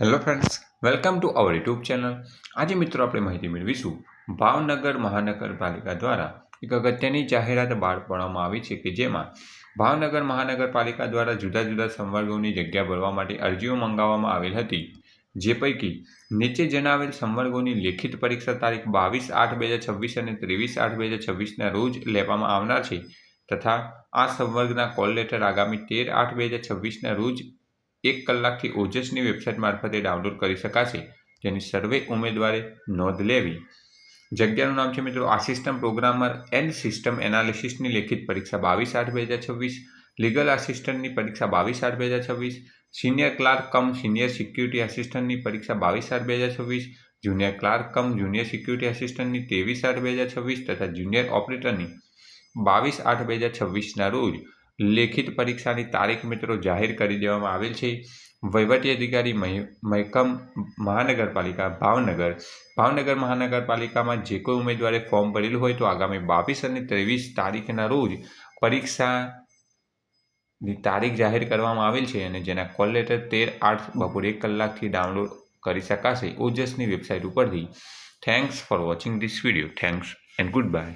Hello friends, welcome to our YouTube channel. આજે મિત્રો આપણે માહિતી મેળવીશું ભાવનગર મહાનગરપાલિકા દ્વારા એક અગત્યની જાહેરાત બહાર પાડવામાં આવી છે કે જેમાં ભાવનગર મહાનગરપાલિકા દ્વારા જુદા જુદા સંવર્ગોની જગ્યા ભરવા માટે અરજીઓ મંગાવવામાં આવેલ હતી, જે પૈકી નીચે જણાવેલ સંવર્ગોની લેખિત પરીક્ષા તારીખ 22/8/2026 અને 23/8/2026ના રોજ લેવામાં આવનાર છે તથા આ સંવર્ગના કોલ લેટર આગામી 13/8/2026ના રોજ 1 કલાકથી ઓજસની વેબસાઇટ મારફતે ડાઉનલોડ કરી શકાશે, જેની સર્વે ઉમેદવારે નોંધ લેવી। જગ્યાનું નામ છે મિત્રો આસિસ્ટન્ટ પ્રોગ્રામર એન્ડ સિસ્ટમ એનાલિસિસની લેખિત પરીક્ષા 22/8/2026, લીગલ આસિસ્ટન્ટની પરીક્ષા 22/8/2026, senior clerk cum senior security આસિસ્ટન્ટની પરીક્ષા 22/8/2026, junior clerk cum junior security આસિસ્ટન્ટની 23/8/2026 તથા જુનિયર ઓપરેટરની 22/8/2026ના રોજ લેખિત પરીક્ષાની તારીખ મિત્રો જાહેર કરી દેવામાં આવેલ છે। વહીવટી અધિકારી મહેકમ મહાનગરપાલિકા ભાવનગર મહાનગરપાલિકામાં જે કોઈ ઉમેદવારે ફોર્મ ભરેલું હોય તો આગામી 22 અને 23 તારીખના રોજ પરીક્ષાની તારીખ જાહેર કરવામાં આવેલ છે અને જેના કોલ લેટર 13/8 બપોરે 1 કલાકથી ડાઉનલોડ કરી શકાશે ઓજસની વેબસાઇટ ઉપરથી। Thanks for watching this video. Thanks and good bye.